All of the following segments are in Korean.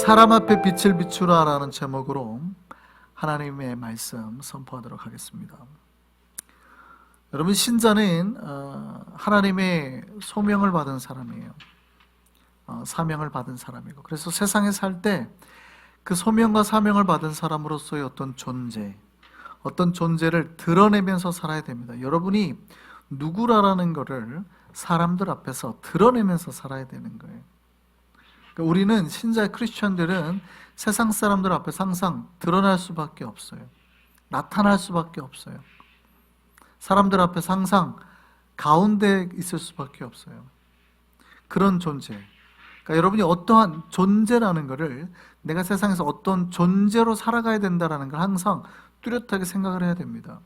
사람 앞에 빛을 비추라라는 제목으로 하나님의 말씀 선포하도록 하겠습니다. 여러분, 신자는 하나님의 소명을 받은 사람이에요. 사명을 받은 사람이고, 그래서 세상에 살 때 그 소명과 사명을 받은 사람으로서의 어떤 존재를 드러내면서 살아야 됩니다. 여러분이 누구라는 것을 사람들 앞에서 드러내면서 살아야 되는 거예요. 그러니까 우리는 신자 크리스천들은 세상 사람들 앞에서 항상 드러날 수밖에 없어요. 나타날 수밖에 없어요. 사람들 앞에서 항상 가운데 있을 수밖에 없어요. 그런 존재. 그러니까 여러분이 어떠한 존재라는 것을, 내가 세상에서 어떤 존재로 살아가야 된다는 걸 항상 뚜렷하게 생각을 해야 됩니다.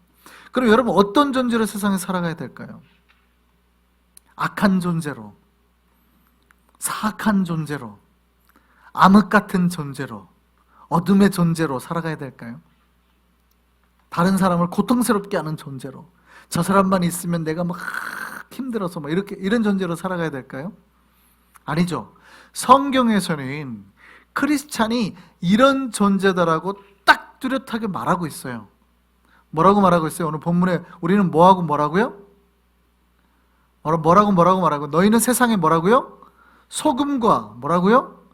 그럼 여러분, 어떤 존재로 세상에 살아가야 될까요? 악한 존재로, 사악한 존재로, 암흑 같은 존재로, 어둠의 존재로 살아가야 될까요? 다른 사람을 고통스럽게 하는 존재로, 저 사람만 있으면 내가 막 힘들어서 막 이런 존재로 살아가야 될까요? 아니죠. 성경에서는 크리스찬이 이런 존재다라고 딱 뚜렷하게 말하고 있어요. 뭐라고 말하고 있어요? 오늘 본문에 우리는 뭐하고 뭐라고요? 뭐라고 말하고, 너희는 세상에 뭐라고요? 소금과 뭐라고요?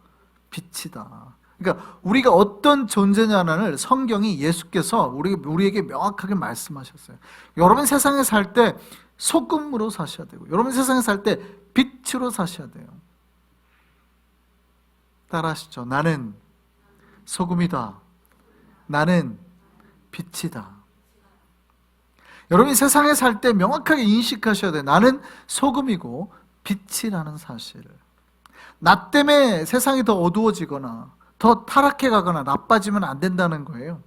빛이다. 그러니까 우리가 어떤 존재냐를 성경이, 예수께서 우리에게 명확하게 말씀하셨어요. 여러분 세상에 살 때 소금으로 사셔야 되고, 여러분 세상에 살 때 빛으로 사셔야 돼요. 따라하시죠. 나는 소금이다. 나는 빛이다. 여러분이 세상에 살 때 명확하게 인식하셔야 돼요. 나는 소금이고 빛이라는 사실을. 나 때문에 세상이 더 어두워지거나 더 타락해 가거나 나빠지면 안 된다는 거예요.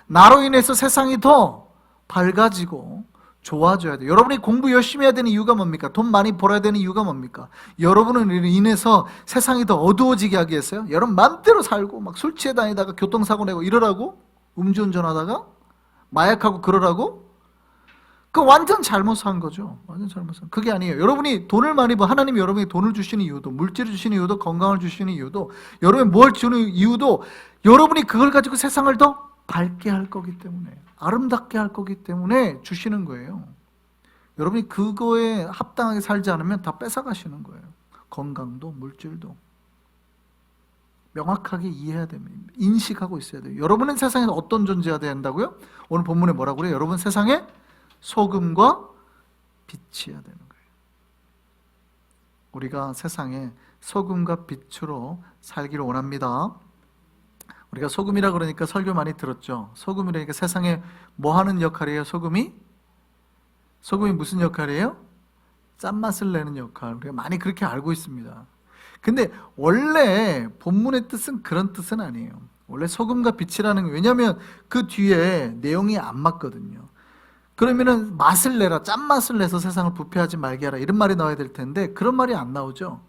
나로 인해서 세상이 더 밝아지고 좋아져야 돼요. 여러분이 공부 열심히 해야 되는 이유가 뭡니까? 돈 많이 벌어야 되는 이유가 뭡니까? 여러분을 인해서 세상이 더 어두워지게 하기 위해서요? 여러분 맘대로 살고 막 술 취해 다니다가 교통사고 내고 이러라고? 음주운전하다가? 마약하고 그러라고? 그 완전 잘못한 거죠. 완전 잘못한. 그게 아니에요. 여러분이 돈을 많이 하나님이 여러분에게 돈을 주시는 이유도, 물질을 주시는 이유도, 건강을 주시는 이유도, 여러분이 뭘 주는 이유도, 여러분이 그걸 가지고 세상을 더 밝게 할 거기 때문에, 아름답게 할 거기 때문에 주시는 거예요. 여러분이 그거에 합당하게 살지 않으면 다 뺏어가시는 거예요. 건강도 물질도. 명확하게 이해해야 됩니다. 인식하고 있어야 돼요. 여러분은 세상에서 어떤 존재가 된다고요? 오늘 본문에 뭐라고 그래요? 여러분 세상에 소금과 빛이어야 되는 거예요. 우리가 세상에 소금과 빛으로 살기를 원합니다. 우리가 소금이라 그러니까 설교 많이 들었죠. 소금이라니까 세상에 뭐 하는 역할이에요? 소금이 무슨 역할이에요? 짠맛을 내는 역할. 우리가 많이 그렇게 알고 있습니다. 근데 원래 본문의 뜻은 그런 뜻은 아니에요. 원래 소금과 빛이라는 게, 왜냐하면 그 뒤에 내용이 안 맞거든요. 그러면은 맛을 내라, 짠맛을 내서 세상을 부패하지 말게 하라, 이런 말이 나와야 될 텐데 그런 말이 안 나오죠.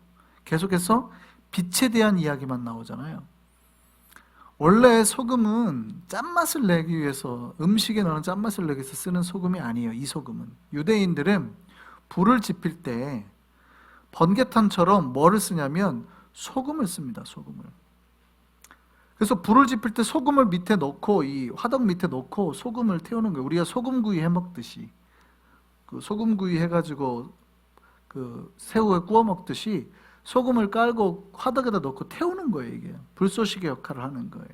계속해서 빛에 대한 이야기만 나오잖아요. 원래 소금은 짠맛을 내기 위해서, 음식에 넣는 짠맛을 내기 위해서 쓰는 소금이 아니에요. 이 소금은, 유대인들은 불을 지필 때 번개탄처럼 뭐를 쓰냐면 소금을 씁니다. 소금을. 그래서 불을 지필 때 소금을 밑에 넣고, 이 화덕 밑에 넣고 소금을 태우는 거예요. 우리가 소금구이 해 먹듯이, 그 소금구이 해가지고 그 새우에 구워 먹듯이 소금을 깔고 화덕에다 넣고 태우는 거예요. 이게 불쏘시개 역할을 하는 거예요.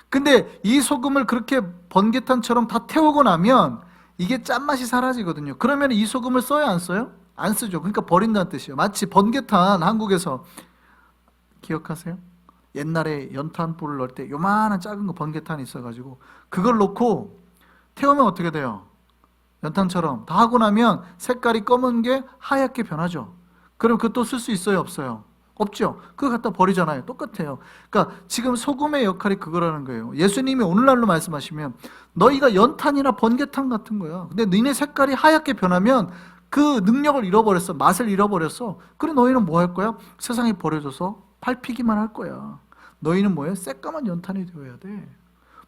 근데 이 소금을 그렇게 번개탄처럼 다 태우고 나면 이게 짠맛이 사라지거든요. 그러면 이 소금을 써요, 안 써요? 안 쓰죠. 그러니까 버린다는 뜻이에요. 마치 번개탄, 한국에서 기억하세요? 옛날에 연탄불을 넣을 때 요만한 작은 거 번개탄이 있어가지고 그걸 넣고 태우면 어떻게 돼요? 연탄처럼 다 하고 나면 색깔이 검은 게 하얗게 변하죠. 그럼 그거 또 쓸 수 있어요, 없어요? 없죠. 그거 갖다 버리잖아요. 똑같아요. 그러니까 지금 소금의 역할이 그거라는 거예요. 예수님이 오늘날로 말씀하시면 너희가 연탄이나 번개탄 같은 거야. 근데 너희네 색깔이 하얗게 변하면 그 능력을 잃어버렸어. 맛을 잃어버렸어. 그래 너희는 뭐 할 거야? 세상에 버려져서 밟히기만 할 거야. 너희는 뭐예요? 새까만 연탄이 되어야 돼.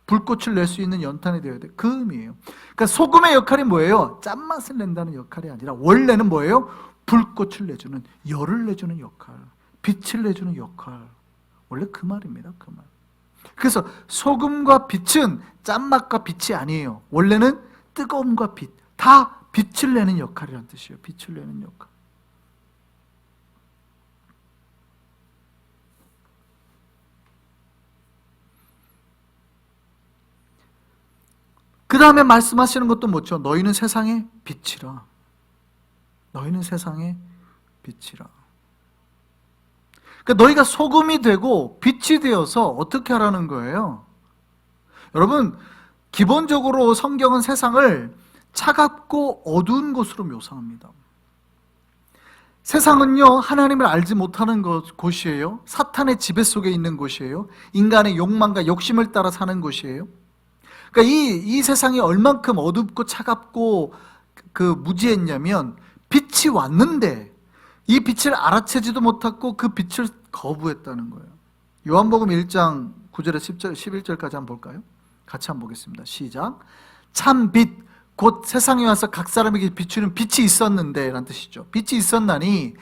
불꽃을 낼 수 있는 연탄이 되어야 돼. 그 의미예요. 그러니까 소금의 역할이 뭐예요? 짠맛을 낸다는 역할이 아니라 원래는 뭐예요? 불꽃을 내주는, 열을 내주는 역할, 빛을 내주는 역할. 원래 그 말입니다. 그 말. 그래서 소금과 빛은 짠맛과 빛이 아니에요. 원래는 뜨거움과 빛, 다 빛을 내는 역할이라는 뜻이에요. 빛을 내는 역할. 그 다음에 말씀하시는 것도 뭐죠? 너희는 세상의 빛이라. 너희는 세상의 빛이라. 그러니까 너희가 소금이 되고 빛이 되어서 어떻게 하라는 거예요? 여러분, 기본적으로 성경은 세상을 차갑고 어두운 곳으로 묘사합니다. 세상은요, 하나님을 알지 못하는 곳이에요. 사탄의 지배 속에 있는 곳이에요. 인간의 욕망과 욕심을 따라 사는 곳이에요. 그러니까 이 세상이 얼만큼 어둡고 차갑고 무지했냐면, 빛이 왔는데 이 빛을 알아채지도 못하고 그 빛을 거부했다는 거예요. 요한복음 1장 9절에 10절, 11절까지 한번 볼까요? 같이 한번 보겠습니다. 시작. 참 빛, 곧 세상에 와서 각 사람에게 비추는 빛이 있었는데 라는 뜻이죠. 빛이 있었나니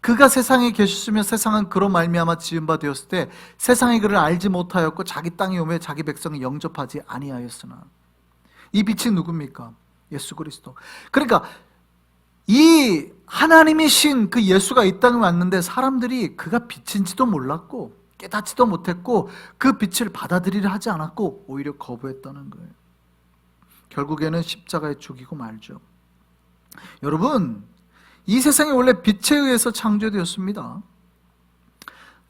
그가 세상에 계셨으며 세상은 그로 말미암아 지은 바 되었을 때 세상이 그를 알지 못하였고 자기 땅에 오매 자기 백성이 영접하지 아니하였으나. 이 빛이 누굽니까? 예수 그리스도. 그러니까 이 하나님이신 그 예수가 이 땅에 왔는데 사람들이 그가 빛인지도 몰랐고 깨닫지도 못했고 그 빛을 받아들이려 하지 않았고 오히려 거부했다는 거예요. 결국에는 십자가에 죽이고 말죠. 여러분, 이 세상이 원래 빛에 의해서 창조되었습니다.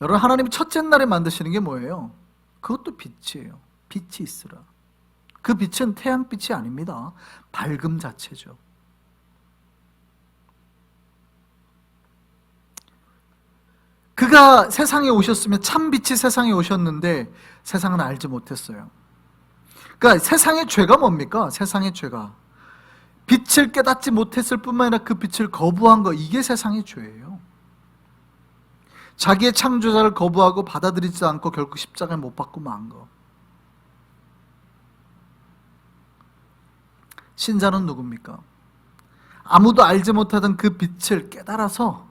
여러분, 하나님이 첫째 날에 만드시는 게 뭐예요? 그것도 빛이에요. 빛이 있으라. 그 빛은 태양빛이 아닙니다. 밝음 자체죠. 그가 세상에 오셨으면 참 빛이 세상에 오셨는데 세상은 알지 못했어요. 그러니까 세상의 죄가 뭡니까? 세상의 죄가 빛을 깨닫지 못했을 뿐만 아니라 그 빛을 거부한 거, 이게 세상의 죄예요. 자기의 창조자를 거부하고 받아들이지 않고 결국 십자가에 못 박고 만 거. 신자는 누굽니까? 아무도 알지 못하던 그 빛을 깨달아서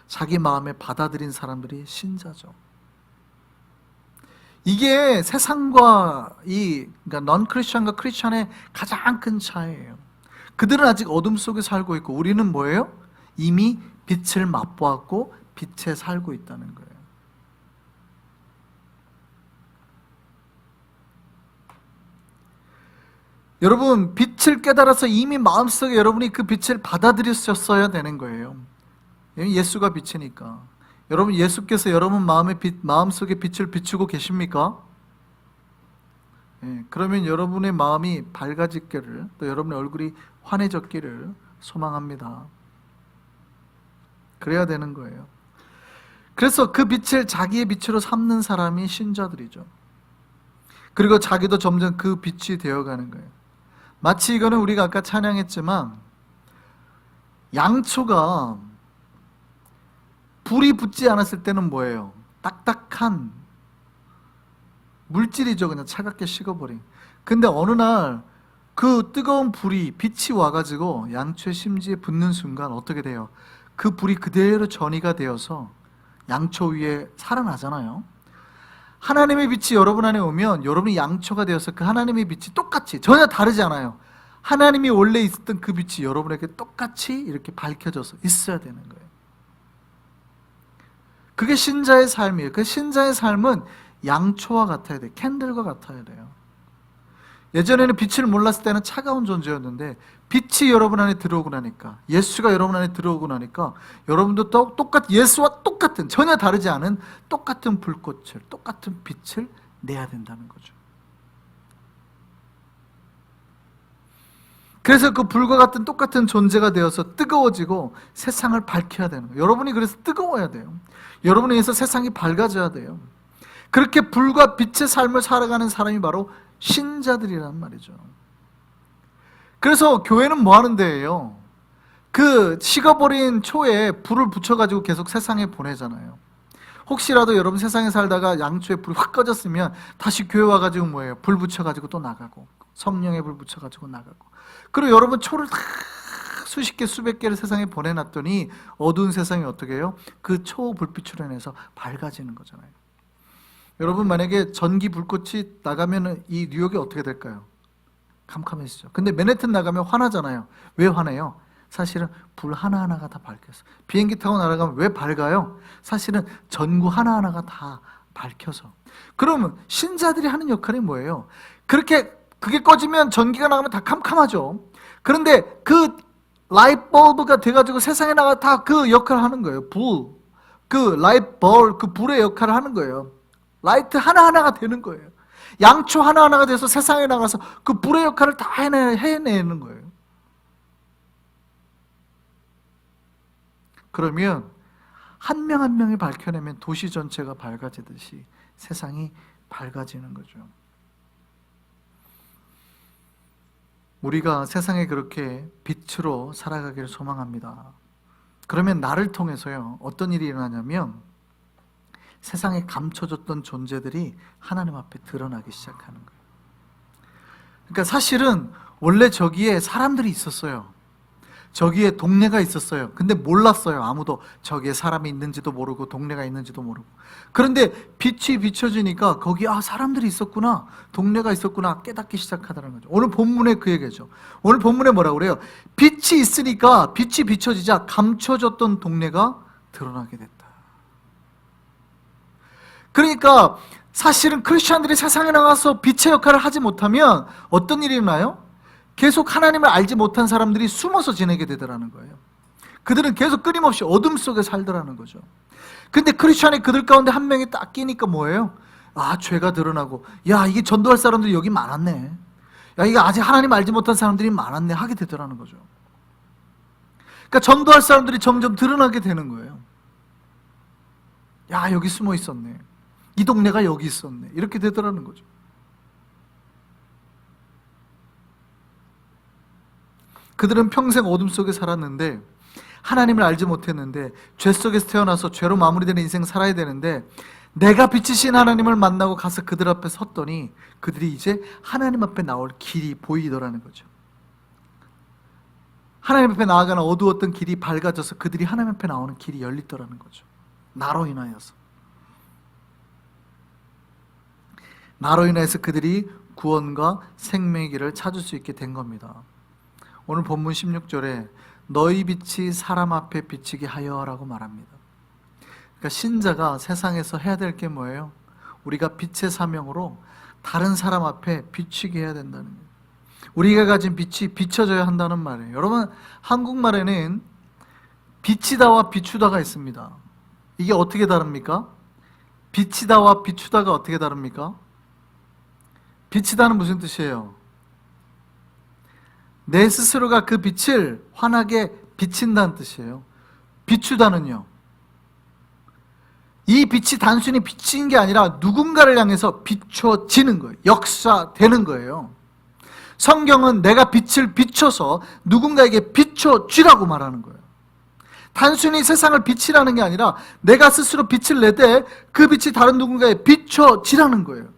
자기 마음에 받아들인 사람들이 신자죠. 이게 세상과 그러니까 넌 크리스천과 크리스천의 가장 큰 차이예요. 그들은 아직 어둠 속에 살고 있고 우리는 뭐예요? 이미 빛을 맛보았고 빛에 살고 있다는 거예요. 여러분, 빛을 깨달아서 이미 마음속에 여러분이 그 빛을 받아들였었어야 되는 거예요. 예수가 빛이니까. 여러분, 예수께서 여러분 마음속에 빛을 비추고 계십니까? 그러면 여러분의 마음이 밝아지기를, 또 여러분의 얼굴이 환해졌기를 소망합니다. 그래야 되는 거예요. 그래서 그 빛을 자기의 빛으로 삼는 사람이 신자들이죠. 그리고 자기도 점점 그 빛이 되어가는 거예요. 마치 이거는 우리가 아까 찬양했지만 양초가 불이 붙지 않았을 때는 뭐예요? 딱딱한 물질이죠. 그냥 차갑게 식어버린. 근데 어느 날 그 뜨거운 불이, 빛이 와가지고 양초의 심지에 붙는 순간 어떻게 돼요? 그 불이 그대로 전이가 되어서 양초 위에 살아나잖아요. 하나님의 빛이 여러분 안에 오면 여러분이 양초가 되어서 그 하나님의 빛이 똑같이, 전혀 다르지 않아요. 하나님이 원래 있었던 그 빛이 여러분에게 똑같이 이렇게 밝혀져서 있어야 되는 거예요. 그게 신자의 삶이에요. 그 신자의 삶은 양초와 같아야 돼요. 캔들과 같아야 돼요. 예전에는 빛을 몰랐을 때는 차가운 존재였는데 빛이 여러분 안에 들어오고 나니까, 예수가 여러분 안에 들어오고 나니까 여러분도 예수와 똑같은, 전혀 다르지 않은 똑같은 불꽃을, 똑같은 빛을 내야 된다는 거죠. 그래서 그 불과 같은 똑같은 존재가 되어서 뜨거워지고 세상을 밝혀야 되는 거예요. 여러분이 그래서 뜨거워야 돼요. 여러분에 의해서 세상이 밝아져야 돼요. 그렇게 불과 빛의 삶을 살아가는 사람이 바로 신자들이란 말이죠. 그래서 교회는 뭐 하는 데예요? 그 식어버린 초에 불을 붙여가지고 계속 세상에 보내잖아요. 혹시라도 여러분 세상에 살다가 양초에 불이 확 꺼졌으면 다시 교회 와가지고 뭐예요? 불 붙여가지고 또 나가고, 성령의 불 붙여가지고 나가고. 그리고 여러분 초를 다 수십 개, 수백 개를 세상에 보내놨더니 어두운 세상이 어떻게 해요? 그 초 불빛으로 인해서 밝아지는 거잖아요. 여러분 만약에 전기 불꽃이 나가면 이 뉴욕이 어떻게 될까요? 캄캄해지죠. 근데 맨해튼 나가면 화나잖아요. 왜 화내요? 사실은 불 하나하나가 다 밝혀서. 비행기 타고 날아가면 왜 밝아요? 사실은 전구 하나하나가 다 밝혀서. 그러면 신자들이 하는 역할이 뭐예요? 그게 꺼지면 전기가 나가면 다 캄캄하죠. 그런데 그 라이트 벌브가 돼가지고 세상에 나가 다 그 역할을 하는 거예요. 그 불의 역할을 하는 거예요. 라이트 하나하나가 되는 거예요. 양초 하나하나가 돼서 세상에 나가서 그 불의 역할을 다 해내는 거예요. 그러면 한 명 한 명이 밝혀내면 도시 전체가 밝아지듯이 세상이 밝아지는 거죠. 우리가 세상에 그렇게 빛으로 살아가기를 소망합니다. 그러면 나를 통해서요, 어떤 일이 일어나냐면 세상에 감춰졌던 존재들이 하나님 앞에 드러나기 시작하는 거예요. 그러니까 사실은 원래 저기에 사람들이 있었어요. 저기에 동네가 있었어요. 근데 몰랐어요. 아무도 저기에 사람이 있는지도 모르고 동네가 있는지도 모르고. 그런데 빛이 비춰지니까 거기 사람들이 있었구나, 동네가 있었구나 깨닫기 시작하더라는 거죠. 오늘 본문에 그 얘기죠. 오늘 본문에 뭐라고 그래요? 빛이 있으니까 빛이 비춰지자 감춰졌던 동네가 드러나게 됐다. 그러니까 사실은 크리스천들이 세상에 나가서 빛의 역할을 하지 못하면 어떤 일이 일어나요? 계속 하나님을 알지 못한 사람들이 숨어서 지내게 되더라는 거예요. 그들은 계속 끊임없이 어둠 속에 살더라는 거죠. 근데 크리스천이 그들 가운데 한 명이 딱 끼니까 뭐예요? 죄가 드러나고, 이게 전도할 사람들이 여기 많았네, 이게 아직 하나님 알지 못한 사람들이 많았네 하게 되더라는 거죠. 그러니까 전도할 사람들이 점점 드러나게 되는 거예요. 여기 숨어 있었네, 이 동네가 여기 있었네, 이렇게 되더라는 거죠. 그들은 평생 어둠 속에 살았는데, 하나님을 알지 못했는데, 죄 속에서 태어나서 죄로 마무리되는 인생 살아야 되는데, 내가 빛이신 하나님을 만나고 가서 그들 앞에 섰더니 그들이 이제 하나님 앞에 나올 길이 보이더라는 거죠. 하나님 앞에 나아가는 어두웠던 길이 밝아져서 그들이 하나님 앞에 나오는 길이 열리더라는 거죠. 나로 인하여서. 나로 인해서 그들이 구원과 생명의 길을 찾을 수 있게 된 겁니다. 오늘 본문 16절에 너희 빛이 사람 앞에 비치게 하여 라고 말합니다. 그러니까 신자가 세상에서 해야 될 게 뭐예요? 우리가 빛의 사명으로 다른 사람 앞에 비치게 해야 된다는 거예요. 우리가 가진 빛이 비춰져야 한다는 말이에요. 여러분, 한국말에는 비치다와 비추다가 있습니다. 이게 어떻게 다릅니까? 비치다와 비추다가 어떻게 다릅니까? 비치다는 무슨 뜻이에요? 내 스스로가 그 빛을 환하게 비친다는 뜻이에요. 비추다는요, 이 빛이 단순히 비친 게 아니라 누군가를 향해서 비춰지는 거예요. 역사되는 거예요. 성경은 내가 빛을 비춰서 누군가에게 비춰지라고 말하는 거예요. 단순히 세상을 비치라는 게 아니라 내가 스스로 빛을 내되 그 빛이 다른 누군가에 비춰지라는 거예요.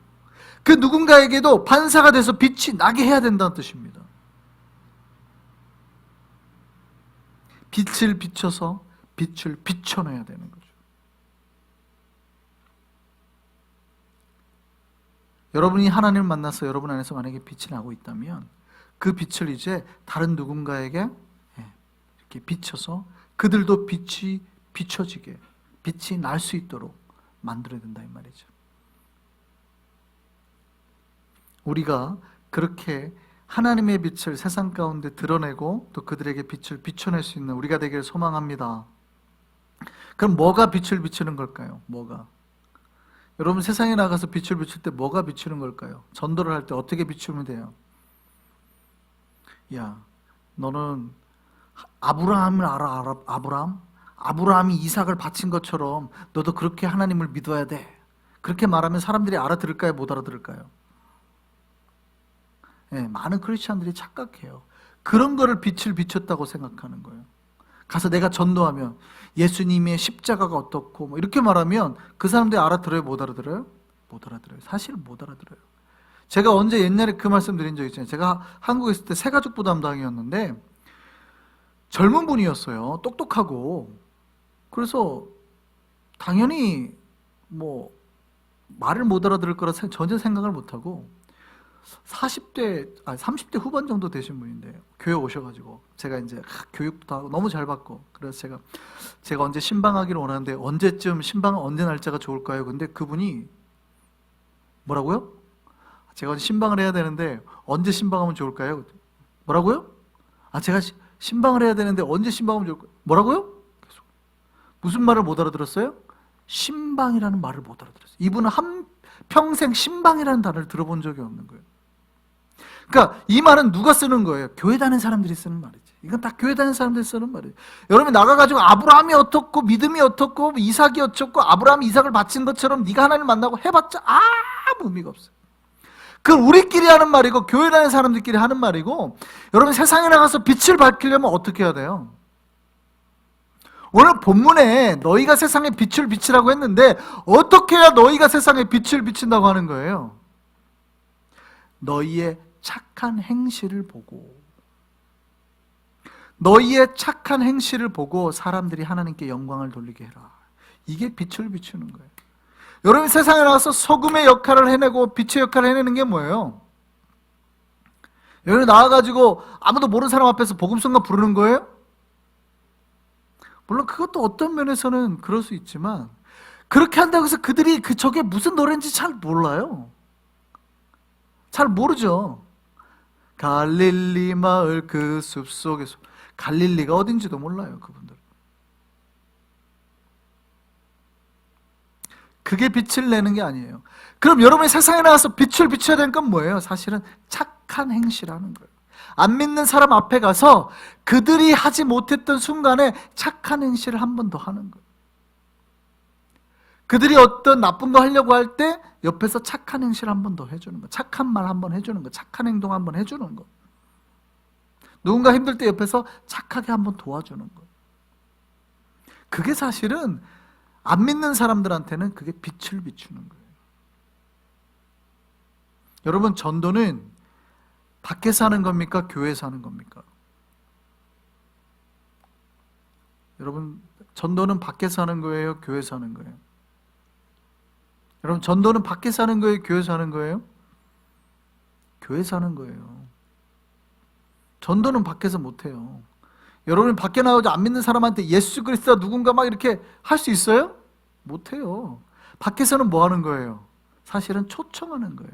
그 누군가에게도 반사가 돼서 빛이 나게 해야 된다는 뜻입니다. 빛을 비춰서 빛을 비춰내야 되는 거죠. 여러분이 하나님을 만나서 여러분 안에서 만약에 빛이 나고 있다면 그 빛을 이제 다른 누군가에게 이렇게 비춰서 그들도 빛이 비춰지게, 빛이 날 수 있도록 만들어야 된다 이 말이죠. 우리가 그렇게 하나님의 빛을 세상 가운데 드러내고 또 그들에게 빛을 비춰낼 수 있는 우리가 되기를 소망합니다. 그럼 뭐가 빛을 비추는 걸까요? 뭐가? 여러분, 세상에 나가서 빛을 비출 때 뭐가 비추는 걸까요? 전도를 할 때 어떻게 비추면 돼요? 너는 아브라함을 알아? 아브라함이 이삭을 바친 것처럼 너도 그렇게 하나님을 믿어야 돼. 그렇게 말하면 사람들이 알아들을까요? 못 알아들을까요? 많은 크리스찬들이 착각해요. 그런 거를 빛을 비췄다고 생각하는 거예요. 가서 내가 전도하면 예수님의 십자가가 어떻고 이렇게 말하면 그 사람들이 알아들어요? 못 알아들어요? 못 알아들어요. 사실 못 알아들어요. 제가 언제 옛날에 그 말씀 드린 적 있잖아요. 제가 한국에 있을 때 새가족부 담당이었는데 젊은 분이었어요. 똑똑하고. 그래서 당연히 말을 못 알아들을 거라 전혀 생각을 못하고 30대 후반 정도 되신 분인데 교회 오셔가지고 제가 이제 교육도 다 하고 너무 잘 받고 그래서 제가 언제 신방하기를 원하는데 언제 날짜가 좋을까요? 근데 그분이 뭐라고요? 제가 신방을 해야 되는데 언제 신방하면 좋을까요? 뭐라고요? 제가 신방을 해야 되는데 언제 신방하면 좋을까요? 뭐라고요? 계속. 무슨 말을 못 알아들었어요? 신방이라는 말을 못 알아들었어요. 이분은 평생 신방이라는 단어를 들어본 적이 없는 거예요. 그러니까 이 말은 누가 쓰는 거예요? 교회 다니는 사람들이 쓰는 말이지. 이건 다 교회 다니는 사람들이 쓰는 말이에요. 여러분이 나가가지고 아브라함이 어떻고 믿음이 어떻고 이삭이 어떻고 아브라함이 이삭을 바친 것처럼 네가 하나님을 만나고 해봤자 아무 의미가 없어요. 그건 우리끼리 하는 말이고 교회 다니는 사람들끼리 하는 말이고, 여러분 세상에 나가서 빛을 밝히려면 어떻게 해야 돼요? 오늘 본문에 너희가 세상에 빛을 비치라고 했는데 어떻게 해야 너희가 세상에 빛을 비친다고 하는 거예요? 너희의 착한 행실을 보고, 너희의 착한 행실을 보고 사람들이 하나님께 영광을 돌리게 해라. 이게 빛을 비추는 거예요. 여러분 세상에 나와서 소금의 역할을 해내고 빛의 역할을 해내는 게 뭐예요? 여러분 나와가지고 아무도 모르는 사람 앞에서 복음성가 부르는 거예요? 물론 그것도 어떤 면에서는 그럴 수 있지만, 그렇게 한다고 해서 그들이 저게 무슨 노래인지 잘 몰라요. 잘 모르죠. 갈릴리 마을 그 숲속에서, 갈릴리가 어딘지도 몰라요 그분들. 그게 빛을 내는 게 아니에요. 그럼 여러분이 세상에 나와서 빛을 비춰야 되는 건 뭐예요? 사실은 착한 행실하는 거예요. 안 믿는 사람 앞에 가서 그들이 하지 못했던 순간에 착한 행실을 한 번 더 하는 거예요. 그들이 어떤 나쁜 거 하려고 할 때 옆에서 착한 행실 한 번 더 해주는 거, 착한 말 한 번 해주는 거, 착한 행동 한 번 해주는 거, 누군가 힘들 때 옆에서 착하게 한 번 도와주는 거. 그게 사실은 안 믿는 사람들한테는 그게 빛을 비추는 거예요. 여러분 전도는 밖에서 하는 겁니까? 교회에서 하는 겁니까? 여러분 전도는 밖에서 하는 거예요? 교회에서 하는 거예요? 여러분 전도는 밖에서 하는 거예요? 교회에서 하는 거예요? 교회에서 하는 거예요. 전도는 밖에서 못해요. 여러분이 밖에 나가서 안 믿는 사람한테 예수 그리스도가 누군가 막 이렇게 할 수 있어요? 못해요. 밖에서는 뭐 하는 거예요? 사실은 초청하는 거예요.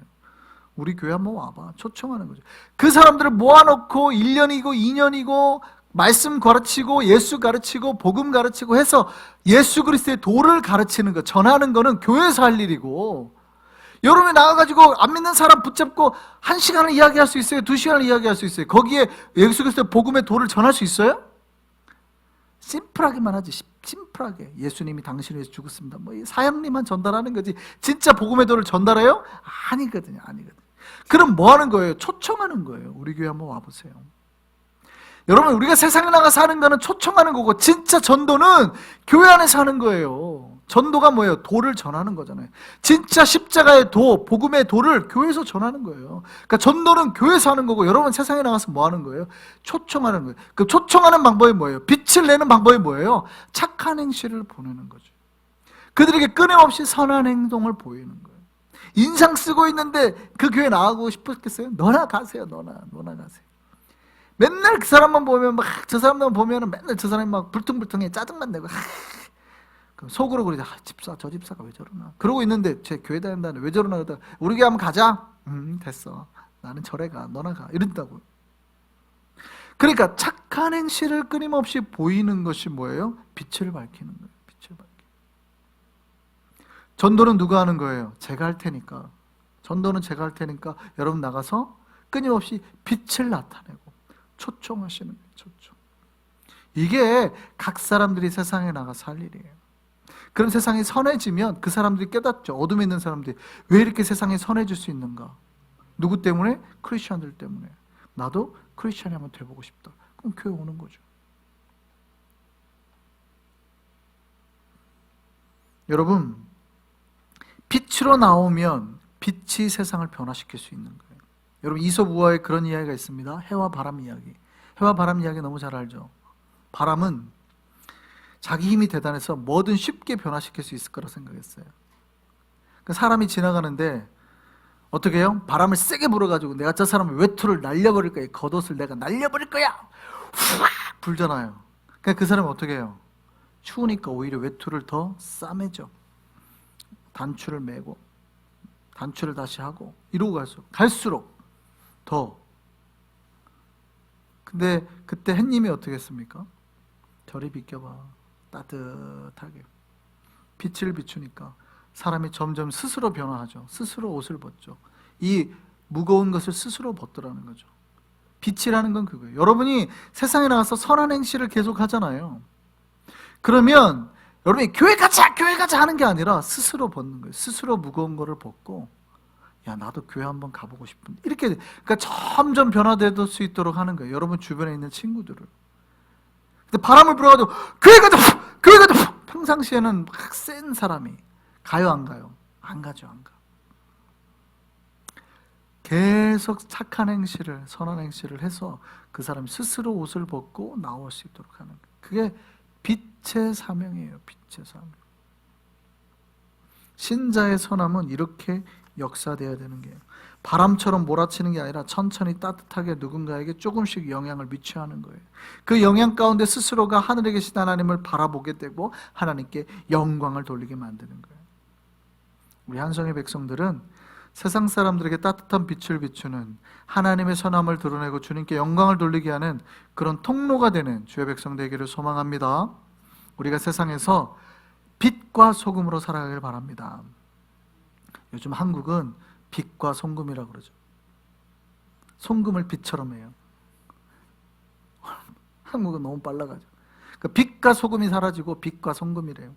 우리 교회 한번 와봐. 초청하는 거죠. 그 사람들을 모아놓고 1년이고 2년이고 말씀 가르치고 예수 가르치고 복음 가르치고 해서 예수 그리스도의 도를 가르치는 거, 전하는 거는 교회에서 할 일이고, 여러분이 나가가지고 안 믿는 사람 붙잡고 1시간을 이야기할 수 있어요? 2시간을 이야기할 수 있어요? 거기에 예수 그리스도의 복음의 도를 전할 수 있어요? 심플하게만 하지. 심플하게 예수님이 당신을 위해서 죽었습니다. 뭐 사형리만 전달하는 거지 진짜 복음의 도를 전달해요? 아니거든요. 그럼 뭐 하는 거예요? 초청하는 거예요. 우리 교회 한번 와보세요. 여러분 우리가 세상에 나가서 하는 거는 초청하는 거고, 진짜 전도는 교회 안에서 하는 거예요. 전도가 뭐예요? 도를 전하는 거잖아요. 진짜 십자가의 도, 복음의 도를 교회에서 전하는 거예요. 그러니까 전도는 교회에서 하는 거고, 여러분 세상에 나가서 뭐 하는 거예요? 초청하는 거예요. 그 초청하는 방법이 뭐예요? 빛을 내는 방법이 뭐예요? 착한 행실을 보내는 거죠. 그들에게 끊임없이 선한 행동을 보이는 거예요. 인상 쓰고 있는데 그 교회 나가고 싶었겠어요? 너나 가세요. 너나 가세요. 맨날 그 사람만 보면 저 사람만 보면은 맨날 저 사람이 막 불퉁불퉁해, 짜증만 내고 속으로 그러지. 집사, 저 집사가 왜 저러나. 그러고 있는데 제 교회 다닌다는데 왜 저러나 그러다가 우리 교회 한번 가자. 됐어. 나는 절에 가. 너나 가. 이런다고요. 그러니까 착한 행실을 끊임없이 보이는 것이 뭐예요? 빛을 밝히는 거예요. 빛을 밝히는. 전도는 누가 하는 거예요? 제가 할 테니까. 전도는 제가 할 테니까 여러분 나가서 끊임없이 빛을 나타내고 초청하시는 거예요. 초청. 이게 각 사람들이 세상에 나가서 할 일이에요. 그럼 세상이 선해지면 그 사람들이 깨닫죠. 어둠에 있는 사람들이 왜 이렇게 세상이 선해질 수 있는가? 누구 때문에? 크리스천들 때문에. 나도 크리스천이 한번 돼보고 싶다. 그럼 교회 오는 거죠. 여러분 빛으로 나오면 빛이 세상을 변화시킬 수 있는 거예요. 여러분 이솝 우화에 그런 이야기가 있습니다. 해와 바람 이야기. 해와 바람 이야기 너무 잘 알죠. 바람은 자기 힘이 대단해서 뭐든 쉽게 변화시킬 수 있을 거라 생각했어요. 사람이 지나가는데 어떻게 해요? 바람을 세게 불어가지고 내가 저 사람의 외투를 날려버릴 거야. 겉옷을 내가 날려버릴 거야. 후 불잖아요. 그러니까 그 사람은 어떻게 해요? 추우니까 오히려 외투를 더 싸매죠. 단추를 매고 단추를 다시 하고 이러고 갈수록 더. 근데 그때 햇님이 어떻게 했습니까? 저리 비켜봐. 따뜻하게 빛을 비추니까 사람이 점점 스스로 변화하죠. 스스로 옷을 벗죠. 이 무거운 것을 스스로 벗더라는 거죠. 빛이라는 건 그거예요. 여러분이 세상에 나가서 선한 행실을 계속 하잖아요. 그러면 여러분이 교회 가자 하는 게 아니라 스스로 벗는 거예요. 스스로 무거운 거를 벗고 야 나도 교회 한번 가보고 싶은데 이렇게 그러니까 점점 변화될 수 있도록 하는 거예요. 여러분 주변에 있는 친구들을. 근데 바람을 불어가지고 교회 가자 평상시에는 막 센 사람이 가요 안 가요? 안 가죠. 안 가. 계속 착한 행실을 선한 행실을 해서 그 사람이 스스로 옷을 벗고 나올 수 있도록 하는 거예요. 그게 빛의 사명이에요. 빛의 사명. 신자의 선함은 이렇게 역사되어야 되는 거예요. 바람처럼 몰아치는 게 아니라 천천히 따뜻하게 누군가에게 조금씩 영향을 미쳐야 하는 거예요. 그 영향 가운데 스스로가 하늘에 계신 하나님을 바라보게 되고 하나님께 영광을 돌리게 만드는 거예요. 우리 한성의 백성들은 세상 사람들에게 따뜻한 빛을 비추는 하나님의 선함을 드러내고 주님께 영광을 돌리게 하는 그런 통로가 되는 주의 백성 되기를 소망합니다. 우리가 세상에서 빛과 소금으로 살아가길 바랍니다. 요즘 한국은 빛과 송금이라고 그러죠. 송금을 빛처럼 해요. 한국은 너무 빨라가지고. 그러니까 빛과 소금이 사라지고 빛과 송금이래요.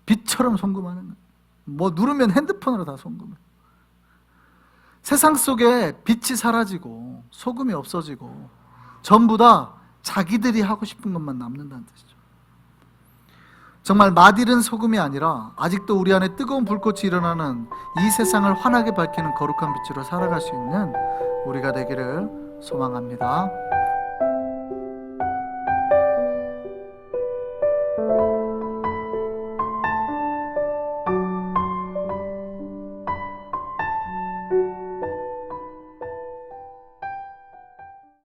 빛처럼 송금하는 거예요. 뭐 누르면 핸드폰으로 다 송금을. 세상 속에 빛이 사라지고 소금이 없어지고 전부 다 자기들이 하고 싶은 것만 남는다는 뜻이죠. 정말 맛있는 소금이 아니라 아직도 우리 안에 뜨거운 불꽃이 일어나는 이 세상을 환하게 밝히는 거룩한 빛으로 살아갈 수 있는 우리가 되기를 소망합니다.